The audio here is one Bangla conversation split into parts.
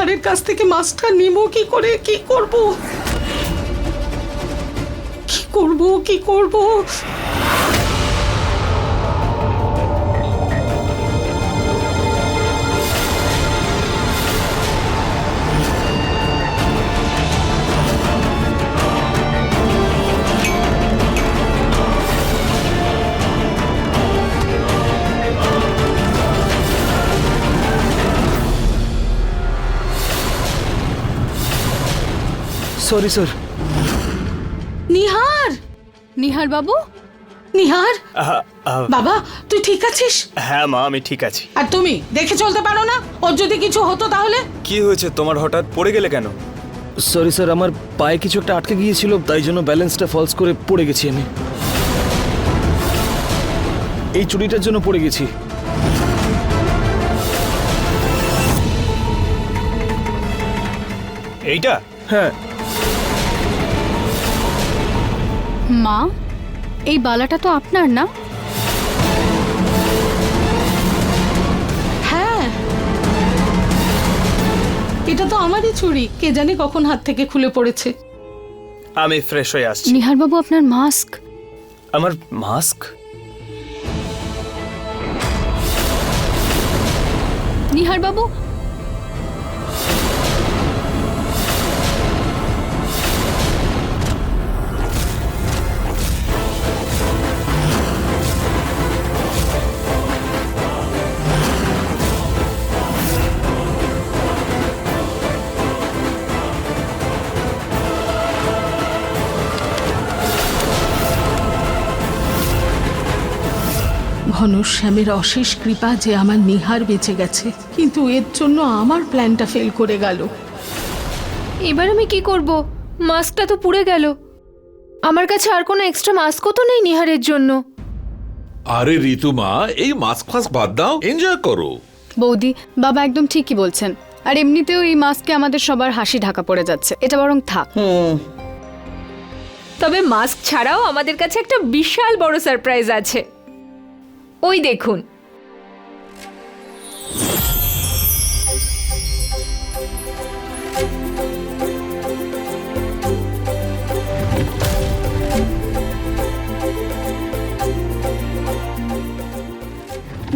নিহারের কাছ থেকে মাছটা নিব কি করে? কি করব কি করব কি করব? Sorry sir. নিহার, নিহার বাবু, নিহার বাবা, তুই ঠিক আছিস? হ্যাঁ মা, আমি ঠিক আছি। আর তুমি দেখে চলতে পারো না? ওর যদি কিছু হতো তাহলে? কি হয়েছে তোমার, হঠাৎ পড়ে গেলে কেন? সরি স্যার, আমার পায়ে কিছু একটা আটকে গিয়েছিল, তাই জন্য ব্যালেন্সটা ফলস করে পড়ে গেছি আমি। এই চুরিটার জন্য পড়ে গেছি। এইটা? হ্যাঁ। মা, এই বালাটা তো আপনার না? হ্যাঁ, এটা তো আমারই চুড়ি, কে জানে কখন হাত থেকে খুলে পড়েছে। আমি ফ্রেশ হয়ে আসছি। নিহার বাবু, আপনার মাস্ক। আমার মাস্ক? নিহার বাবু, ঘনশ্যামের অশেষ কৃপা যে আমার নিহার বেঁচে গেছে, কিন্তু এর জন্য আমার প্ল্যানটা ফেল করে গেল। এবার আমি কি করব? মাস্কটা তো পুড়ে গেল। আমার কাছে আর কোনো এক্সট্রা মাস্কও তো নেই নিহারের জন্য। আরে ঋতুমা, এই মাস্ক ফাস্ক বাদ দাও, এনজয় করো। বৌদি, বাবা একদম ঠিকই বলছেন। আর এমনিতেও এই মাস্কে আমাদের সবার হাসি ঢাকা পড়ে যাচ্ছে, এটা বরং থাক। তবে মাস্ক ছাড়াও আমাদের কাছে একটা বিশাল বড় সারপ্রাইজ আছে। ওই দেখুন।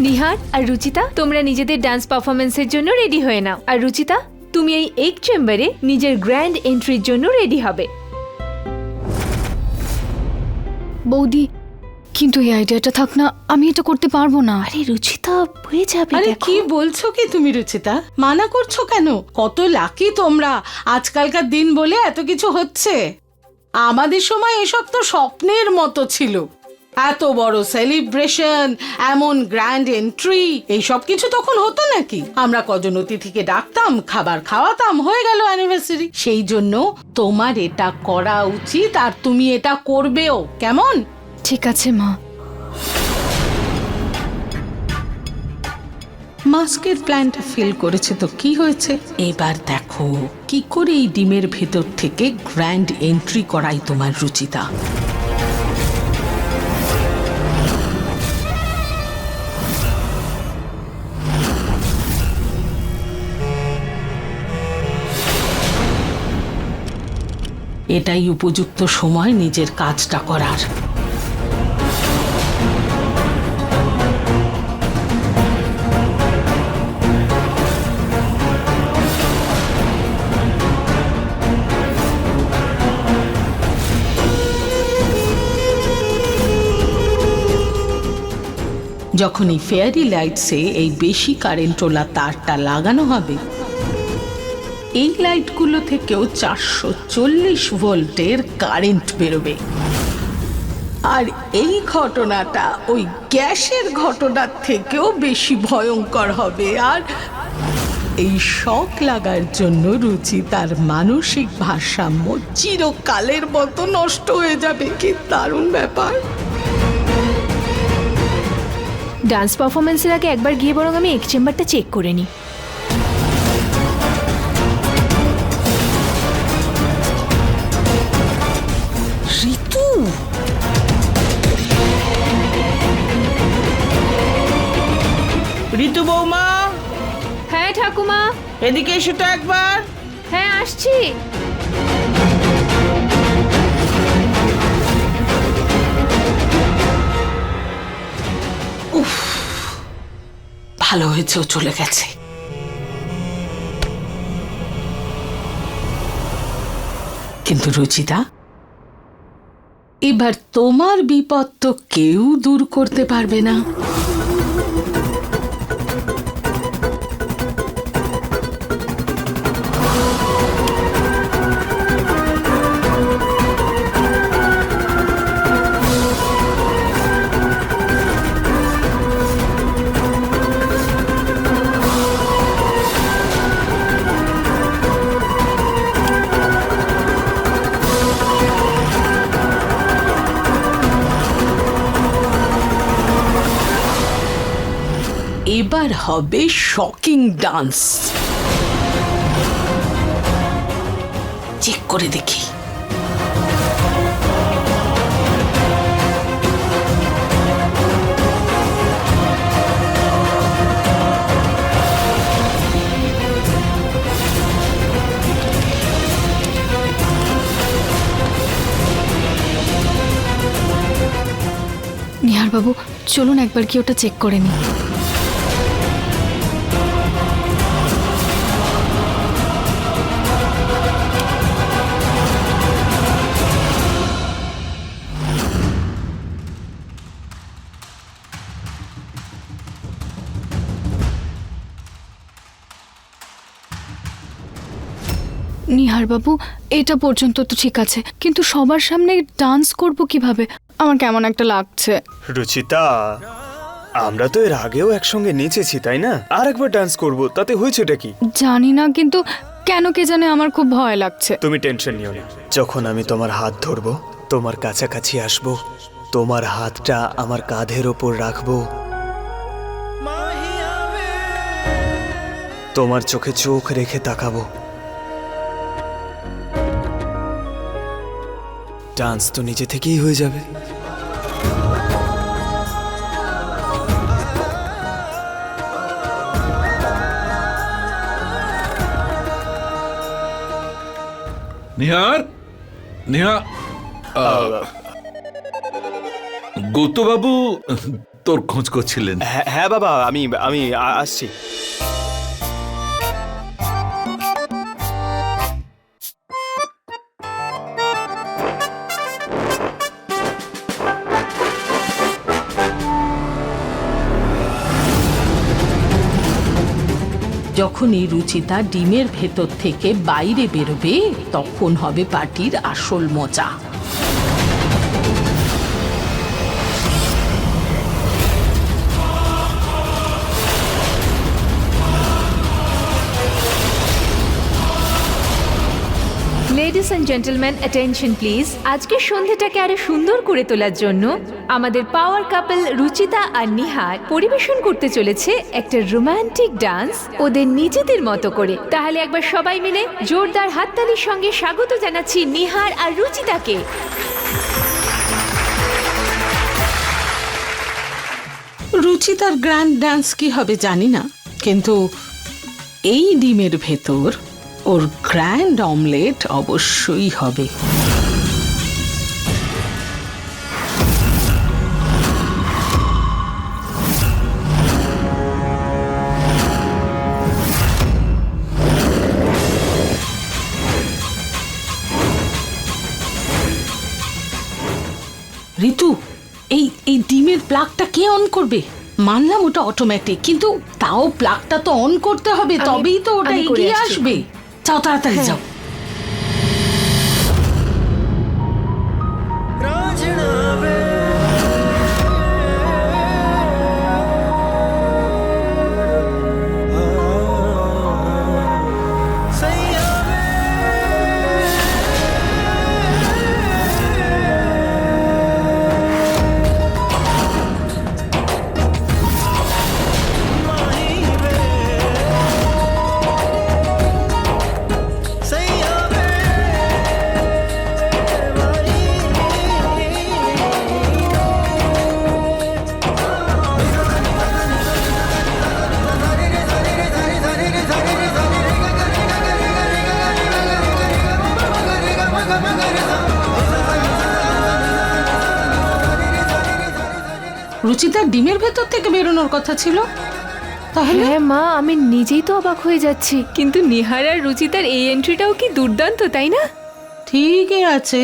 নিহার আর রুচিতা, তোমরা নিজেদের ডান্স পারফরমেন্সের জন্য রেডি হয়ে নাও। আর রুচিতা, তুমি এই এগ চেম্বারে নিজের গ্র্যান্ড এন্ট্রির জন্য রেডি হবে। বৌদি, কিন্তু এই আইডিয়াটা থাক না, আমি এটা করতে পারবো না। আরে রুচিতা, হয়ে যাবে। আরে কি বলছো কি তুমি রুচিতা? মানা করছো কেন? কত লাকি তোমরা, আজকালকার দিন বলে এত কিছু হচ্ছে। আমাদের সময় এসব তো স্বপ্নের মতো ছিল। এত বড় সেলিব্রেশন, এমন গ্র্যান্ড এন্ট্রি, এইসব কিছু তখন হতো নাকি? আমরা কজন অতিথিকে ডাকতাম, খাবার খাওয়াতাম, হয়ে গেল অ্যানিভার্সারি। সেই জন্য তোমার এটা করা উচিত, আর তুমি এটা করবেও। কেমন? ঠিক আছে মা। মাস্কের প্ল্যানটা ফেল করেছে তো কি হয়েছে? এবার দেখো কি করে এই ডিমের ভেতর থেকে গ্র্যান্ড এন্ট্রি করাই তোমার রুচিতা। এটাই উপযুক্ত সময় নিজের কাজটা করার। যখন এই ফেয়ারি লাইটসে এই বেশি কারেন্টওয়ালা তারটা লাগানো হবে, এই লাইটগুলো থেকেও 440 ভোল্টের কারেন্ট বেরোবে। আর এই ঘটনাটা ওই গ্যাসের ঘটনার থেকেও বেশি ভয়ঙ্কর হবে। আর এই শক লাগার জন্য রুচি তার মানসিক ভারসাম্য চিরকালের মতো নষ্ট হয়ে যাবে। কি দারুণ ব্যাপার! ডান্স পারফরমেন্সের আগে একবার গিয়ে বরং আমি এগ চেম্বারটা চেক করে নিই। ঋতু, ঋতু বৌমা, হ্যাঁ ঠাকুমা। এদিকে এসো তো একবার। হ্যাঁ, আসছি। ভালো হয়েছে ও চলে গেছে। কিন্তু রুচিতা, এবার তোমার বিপদ তো কেউ দূর করতে পারবে না। এবার হবে শকিং ডান্স। চেক করে দেখি। নিহার বাবু, চলুন একবার কি ওটা চেক করে নিই। নিহার বাবু, এটা পর্যন্ত তো ঠিক আছে, কিন্তু সবার সামনে ডান্স করব কিভাবে? আমার কেমন একটা লাগছে। রুচিতা, আমরা তো এর আগেও একসঙ্গে নেচেছি, তাই না? আর একবার ডান্স করব, তাতে হয়েছেটা কি? জানি না, কিন্তু কেন কে জানে আমার খুব ভয় লাগছে। তুমি টেনশন নিও না। যখন আমি তোমার হাত ধরবো, তোমার কাছাকাছি আসবো, তোমার হাতটা আমার কাঁধের ওপর রাখবো, তোমার চোখে চোখ রেখে তাকাবো, ডান্স তো নিজে থেকেই হয়ে যাবে। নিহার, নিহার, গৌতম বাবু তোর খোঁজ করছিলেন। হ্যাঁ বাবা, আমি আমি আসছি। যখনই রুচিতা ডিমের ভেতর থেকে বাইরে বেরোবে, তখন হবে পার্টির আসল মজা। Ladies and gentleman, attention please. আজকের সন্ধ্যাটাকে আরো সুন্দর করে তোলার জন্য আমাদের পাওয়ার কাপল রুচিতা আর নিহার পরিবেশন করতে চলেছে একটা রোমান্টিক ডান্স ওদের নিজেদের মতো করে। তাহলে একবার সবাই মিলে জোরদার হাততালির সঙ্গে স্বাগত জানাচ্ছি নিহার আর রুচিতাকে। রুচিতার গ্র্যান্ড ডান্স কি হবে জানি না, কিন্তু এই ডিমের ভেতর ওর গ্র্যান্ড অমলেট অবশ্যই হবে। ঋতু, এই ডিমের প্লাগটা কে অন করবে? মানলাম ওটা অটোমেটিক, কিন্তু তাও প্লাগটা তো অন করতে হবে, তবেই তো ওটা আমি করে এগিয়ে আসছি। আসবে। যাও তাড়াতাড়ি যাও। Say রুচিতার ডিমের ভেতর থেকে বেরোনোর কথা ছিল, তাহলে হ্যাঁ মা, আমি নিজেই তো অবাক হয়ে যাচ্ছি। কিন্তু নিহার আর রুচিতার এই এন্ট্রিটাও কি দুর্দান্ত, তাই না? ঠিকই আছে।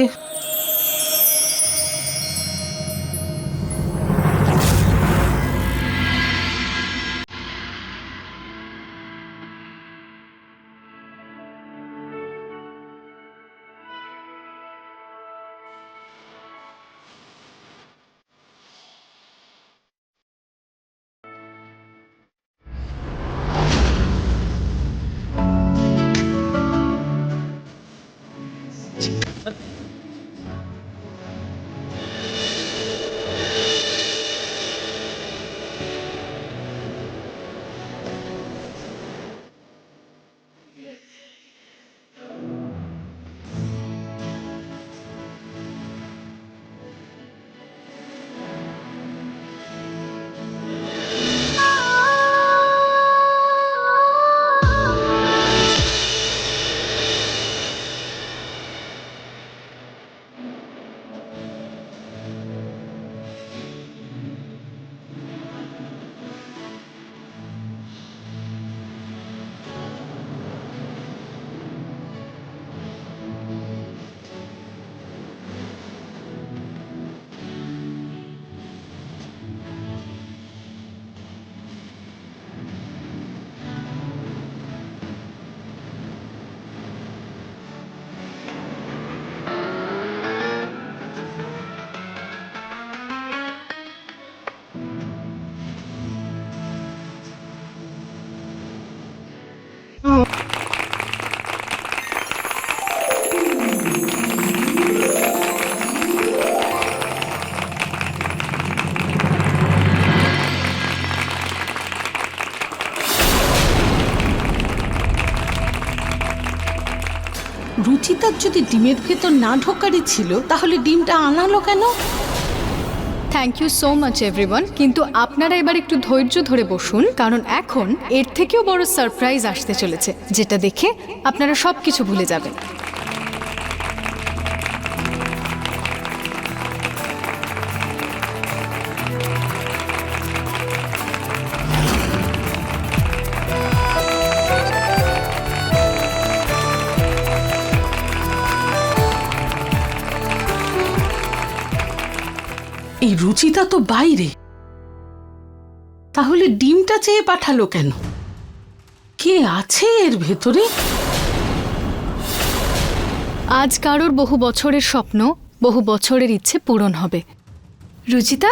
রুচিতার যদি ডিমের ভেতর না ঢোকারই ছিল, তাহলে ডিমটা আনালো কেন? Thank you so much everyone, কিন্তু আপনারা এবার একটু ধৈর্য ধরে বসুন, কারণ এখন এর থেকেও বড় সারপ্রাইজ আসতে চলেছে, যেটা দেখে আপনারা সব কিছু ভুলে যাবেন। এই রুচিতা তো বাইরে, তাহলে ডিমটা চেয়ে পাঠালো কেন? কে আছে এর ভেতরে? আজ কারোর বহু বছরের স্বপ্ন, বহু বছরের ইচ্ছে পূরণ হবে। রুচিতা,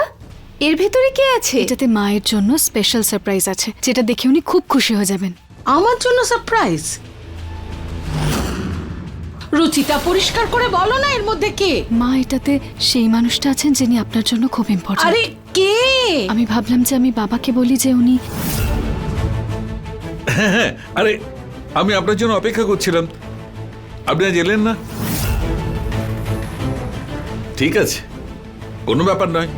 এর ভেতরে কে আছে? এটাতে মায়ের জন্য স্পেশাল সারপ্রাইজ আছে, যেটা দেখে উনি খুব খুশি হয়ে যাবেন। আমার জন্য সারপ্রাইজ? রুচিতা, পরিষ্কার করে বলো না এর মধ্যে কে? মা, এটাতে সেই মানুষটা আছেন যিনি আপনার জন্য খুব ইম্পর্টেন্ট। আরে কে? আমি ভাবলাম যে আমি বাবাকে বলি যে উনি। হ্যাঁ, আরে আমি আপনার জন্য অপেক্ষা করছিলাম, আপনি আজ এলেন না। ঠিক আছে, কোনো ব্যাপার নয়।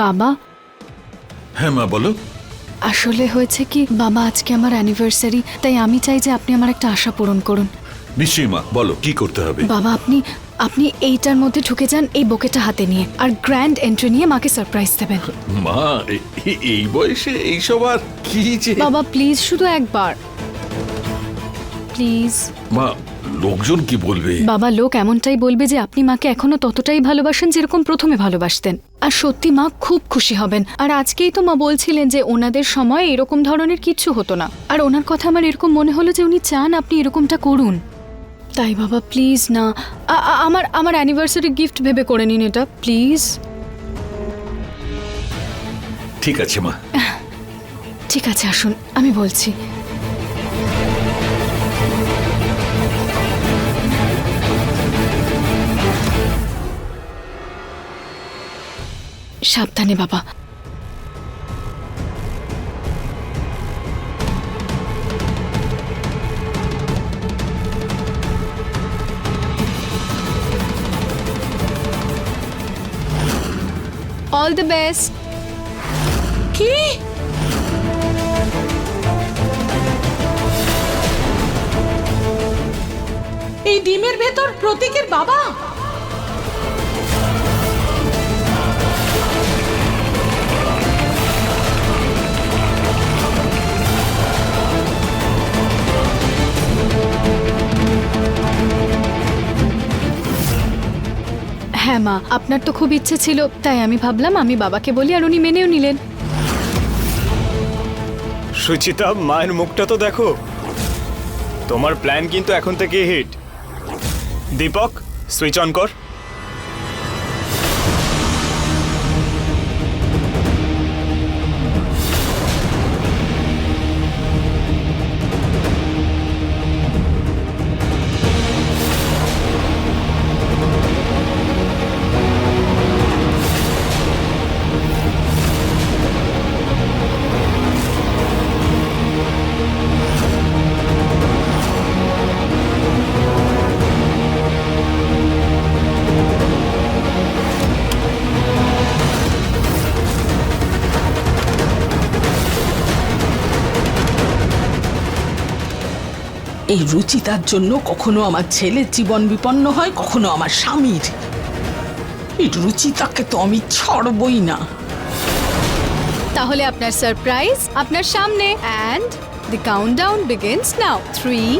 বাবা, হ্যাঁ মা, বলো। আসলে হয়েছে কি বাবা, আজকে আমার অ্যানিভার্সারি, তাই আমি চাই যে আপনি আমার একটা আশা পূরণ করুন। নিশ্চয়ই মা, বলো কি করতে হবে। বাবা, আপনি এইটার মধ্যে ঢুকে যান, এই বোকেটা হাতে নিয়ে, আর গ্র্যান্ড এন্ট্রি নিয়ে মাকে সারপ্রাইজ দেবেন। মা, এই বয়সে এইসব আর কি যে। বাবা প্লিজ, শুধু একবার প্লিজ। মা, লোকজন কি বলবে? বাবা, লোক এমনটাই বলবে যে আপনি মাকে এখনো ততটাই ভালোবাসেন যেরকম প্রথমে ভালোবাসতেন, আর সত্যি মা খুব খুশি হবেন। আর আজকেই তো মা বলছিলেন যে ওনাদের সময় এরকম ধরনের কিছু হতো না, আর ওনার কথা আমার এরকম মনে হলো যে উনি চান আপনি এরকমটা করুন। তাই বাবা প্লিজ না, আমার অ্যানিভার্সারি গিফট ভেবে করে নিন এটা প্লিজ। ঠিক আছে মা। ঠিক আছে, আসুন আমি বলছি। সাবধানে বাবা। All the best. কি? ডিমের ভেতর প্রতীকের বাবা? হ্যাঁ মা, আপনার তো খুব ইচ্ছে ছিল, তাই আমি ভাবলাম আমি বাবাকে বলি, আর উনি মেনেও নিলেন। সুচিতা, মায়ের মুখটা তো দেখো। তোমার প্ল্যান কিন্তু এখন থেকে হিট। দীপক, সুইচ অন কর। এই রুচিতার জন্য কখনো আমার ছেলের জীবন বিপন্ন হয়, কখনো আমার স্বামীর। এই রুচিতাকে তো আমি ছাড়বই না। তাহলে আপনার সারপ্রাইজ আপনার সামনে, অ্যান্ড দ্য কাউন্টডাউন বিগিনস নাও। 3,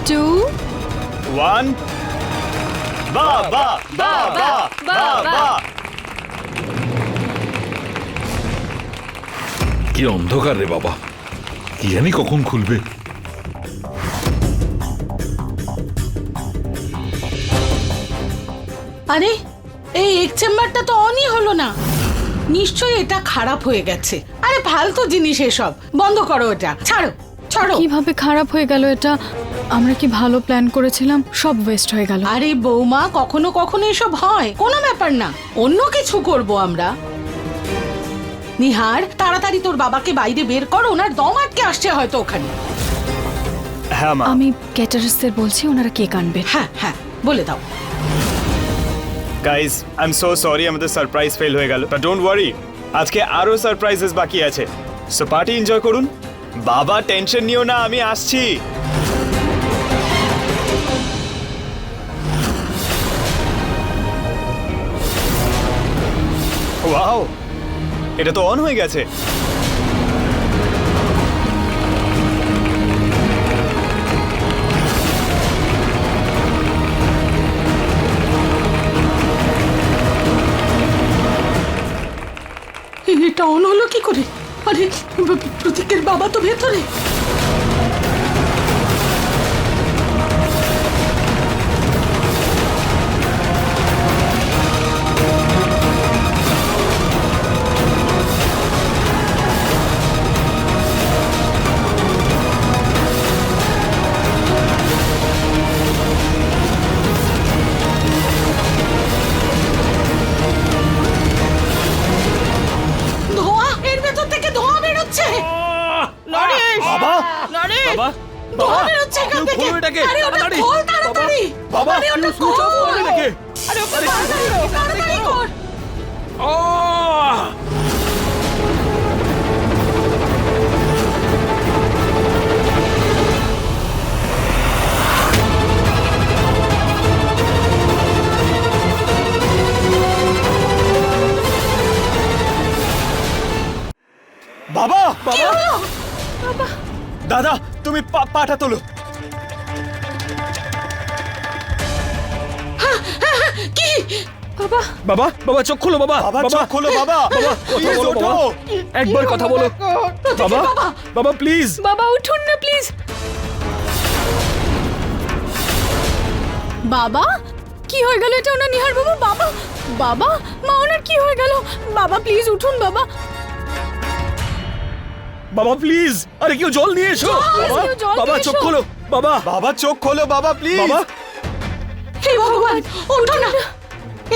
2, 1। বাবা, বাবা, বাবা। কি অন্ধকার রে বাবা, কি জানি কখন খুলবে। আরে, এই এক চেম্বারটা তো অনই হলো না। নিশ্চয়ই এটা খারাপ হয়ে গেছে। আরে ফালতু জিনিস এসব, বন্ধ করো এটা, ছাড়ো ছাড়ো। কিভাবে খারাপ হয়ে গেল এটা? আমরা কি ভালো প্ল্যান করেছিলাম, সব ওয়েস্ট হয়ে গেল। আরে বৌমা, কখনো কখনো এসব হয়, কোনো ব্যাপার না, অন্য কিছু করব আমরা। নিহার, তাড়াতাড়ি তোর বাবাকে বাইরে বের কর, ওনার দম আটকে আসছে হয়তো ওখানে। হ্যাঁ মা। আমি ক্যাটারার্সদের বলছি ওনারা কেক আনবে। হ্যাঁ হ্যাঁ, বলে দাও। Guys, I am so sorry আমাদের সারপ্রাইজ ফেল হয়ে গেল, বাট ডোন্ট ওয়ারি, আজকে আরো সারপ্রাইজেস বাকি আছে। সো পার্টি এনজয় করুন। বাবা, টেনশন নিও না, আমি আসছি। ওয়াও, এটা তো অন হয়ে গেছে। এটা অন হলো কি করে? আরে প্রতীকের বাবা তো ভেতরে। ধোঁয়া, এর ভেতর থেকে ধোঁয়া বেরোচ্ছে। নরেশ, বাবা, নরেশ, বাবা, ধোঁয়া বেরোচ্ছে এখান থেকে। আরে ওটা খোল তাড়াতাড়ি। বাবা, আরে ওটা সুইচ অফ খোল। করে রেখে। আরে ওটা তাড়াতাড়ি কর। বাবা, বাবা, দাদা, তুমি পাটা তোলো। কি? বাবা, বাবা, বাবা চোখ খোলো বাবা। বাবা, চোখ খোলো বাবা। বাবা, কথা Please, বলো ওঠো। বাবা। একবার কথা বলো বাবা। বাবা প্লিজ। বাবা উঠুন না প্লিজ। বাবা, কি হয়ে গেল এটা ওনার? নিহার বাবা, বাবা, বাবা, মা ওনার কি হয়ে গেল? বাবা প্লিজ উঠুন বাবা। বাবা প্লিজ, আরে কেউ জল নিয়ে এসো। বাবা, কেউ জল বাবা নিয়ে চোখ এসো। খোলো বাবা। বাবা, চোখ খোলো বাবা, প্লিজ। বাবা, হে ভগবান, ওঠো না।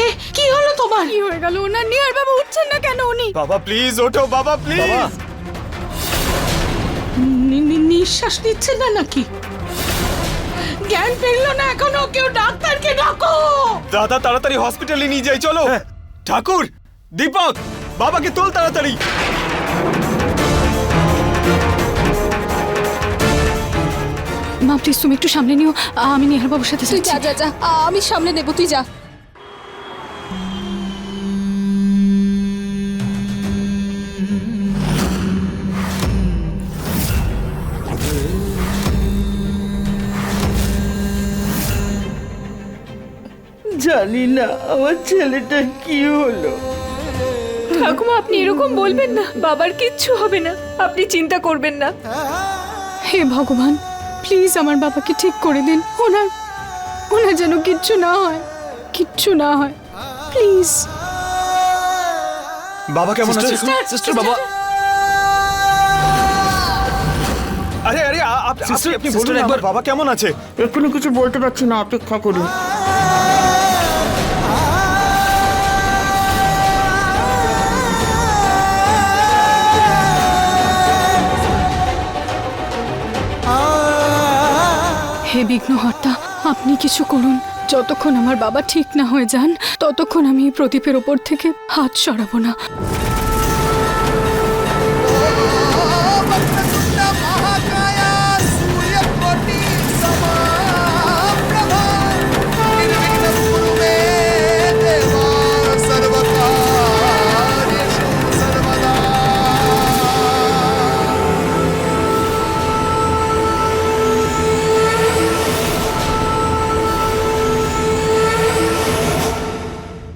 এ কি হলো তোমার? কি হয়ে গেল ওনার? নিহার বাবা উঠছেন না কেন উনি? বাবা প্লিজ ওঠো, বাবা প্লিজ। বাবা। নিঃশ্বাস নিচ্ছে না নাকি? জ্ঞান ফিরলো না এখনো, কেউ ডাক্তারকে ডাকো। দাদা, তাড়াতাড়ি হসপিটালে নিয়ে যাই, চলো। ঠাকুর, দীপক, বাবাকে তোল তাড়াতাড়ি। মা প্লিজ তুমি একটু সামনে নিও, আমি নিহার বাবুর সাথে তুই যাচ্ছি। যা যা যা, আমি সামনে নেব, তুই যা। জানি না আমার ছেলেটা কি হলো। ঠাকুমা আপনি এরকম বলবেন না, বাবার কিচ্ছু হবে না, আপনি চিন্তা করবেন না। হে ভগবান, প্লিজ আমার বাবাকে ঠিক করে দিন, ওনার ওনার যেন কিচ্ছু না হয়, কিচ্ছু না হয়, প্লিজ। বাবা কেমন আছে? সিস্টার বাবা আরে আরে Sister, আপনি sister, বলুন না, একবার- আমার বাবা কেমন আছে? এখনো কিছু বলতে পারছি না, অপেক্ষা করুন। হে বিঘ্নহর্তা, আপনি কিছু করুন। যতক্ষণ আমার বাবা ঠিক না হয়ে যান ততক্ষণ আমি এই প্রদীপের ওপর থেকে হাত সরাবো না।